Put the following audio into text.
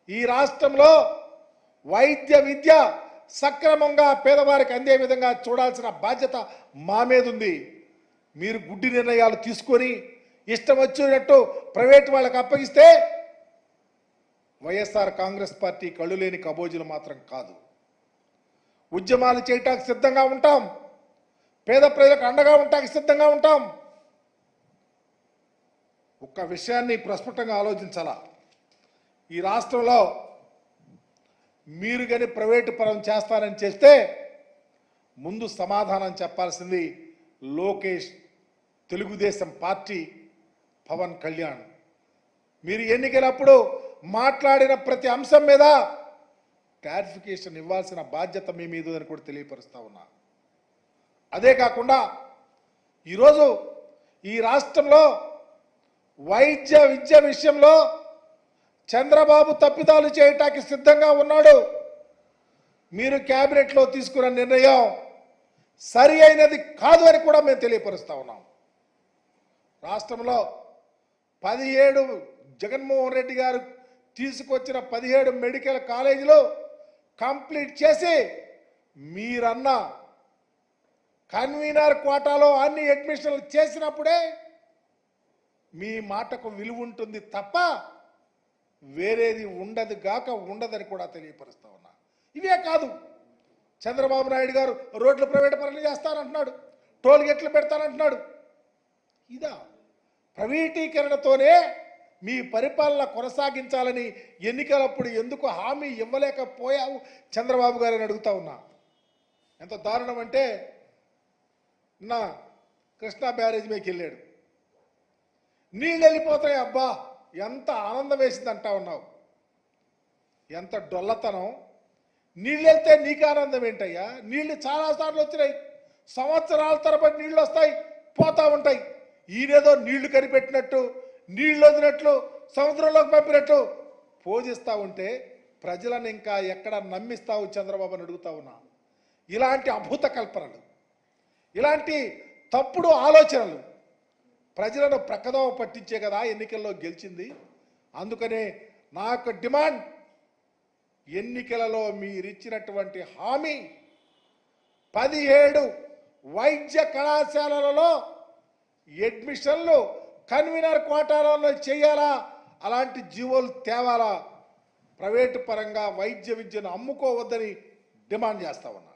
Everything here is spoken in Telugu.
ఈ రాష్ట్రంలో వైద్య విద్య సక్రమంగా పేదవారికి అందే విధంగా చూడాల్సిన బాధ్యత మా మీద ఉంది. మీరు గుడ్డి నిర్ణయాలు తీసుకొని ఇష్టం వచ్చినట్టు ప్రైవేట్ వాళ్ళకి అప్పగిస్తే వైఎస్ఆర్ కాంగ్రెస్ పార్టీ కళ్ళు లేని కబోజులు మాత్రం కాదు. ఉద్యమాలు చేయటానికి సిద్ధంగా ఉంటాం, పేద ప్రజలకు అండగా ఉండటానికి సిద్ధంగా ఉంటాం. ఒక్క విషయాన్ని ప్రస్ఫుటంగా ఆలోచించాలా, ఈ రాష్ట్రంలో మీరు కానీ ప్రైవేటు పరం చేస్తారని చేస్తే ముందు సమాధానం చెప్పాల్సింది లోకేష్, తెలుగుదేశం పార్టీ, పవన్ కళ్యాణ్. మీరు ఎన్నికలప్పుడు మాట్లాడిన ప్రతి అంశం మీద క్లారిఫికేషన్ ఇవ్వాల్సిన బాధ్యత మీ మీద అని కూడా తెలియపరుస్తా ఉన్నా. అదే కాకుండా ఈరోజు ఈ రాష్ట్రంలో వైద్య విద్య విషయంలో చంద్రబాబు తప్పిదాలు చేయటానికి సిద్ధంగా ఉన్నాడు. మీరు క్యాబినెట్లో తీసుకున్న నిర్ణయం సరి అయినది కాదు అని కూడా మేము తెలియపరుస్తా ఉన్నాం. రాష్ట్రంలో 17 జగన్మోహన్ రెడ్డి గారు తీసుకొచ్చిన 17 మెడికల్ కాలేజీలు కంప్లీట్ చేసి మీరన్న కన్వీనర్ కోటాలో అన్ని అడ్మిషన్లు చేసినప్పుడే మీ మాటకు విలువ ఉంటుంది తప్ప వేరేది ఉండదు గాక ఉండదని కూడా తెలియపరుస్తా ఉన్నా. ఇవే కాదు, చంద్రబాబు నాయుడు గారు రోడ్లు ప్రైవేట్ పనులు చేస్తానంటున్నాడు, టోల్ గేట్లు పెడతానంటున్నాడు. ఇదా ప్రైవేటీకరణతోనే మీ పరిపాలన కొనసాగించాలని ఎన్నికలప్పుడు ఎందుకు హామీ ఇవ్వలేకపోయావు చంద్రబాబు గారిని అడుగుతా ఉన్నా. ఎంత దారుణం అంటే, నా కృష్ణా బ్యారేజ్ మీదకి వెళ్ళాడు, నీళ్ళు వెళ్ళిపోతాయి, అబ్బా ఎంత ఆనందం వేసింది అంటా ఉన్నావు. ఎంత డొల్లతనం. నీళ్ళు వెళ్తే నీకు ఆనందం ఏంటయ్యా? నీళ్లు చాలాసార్లు వచ్చినాయి, సంవత్సరాల తరబడి నీళ్ళు వస్తాయి, పోతా ఉంటాయి. ఈయనేదో నీళ్లు కనిపెట్టినట్టు, నీళ్ళు వదినట్లు, సముద్రంలోకి పంపినట్టు పోజిస్తూ ఉంటే ప్రజలను ఇంకా ఎక్కడ నమ్మిస్తావు చంద్రబాబు అని అడుగుతా ఉన్నా. ఇలాంటి అభూత కల్పనలు, ఇలాంటి తప్పుడు ఆలోచనలు ప్రజలను ప్రక్కదోవ పట్టించే కదా ఎన్నికల్లో గెలిచింది. అందుకనే నా యొక్క డిమాండ్, ఎన్నికలలో మీరిచ్చినటువంటి హామీ 17 వైద్య కళాశాలలలో అడ్మిషన్లు కన్వీనర్ కోటాలలో చేయాలా, అలాంటి జీవోలు తేవాలా. ప్రైవేటు పరంగా వైద్య విద్యను అమ్ముకోవద్దని డిమాండ్ చేస్తా ఉన్నా.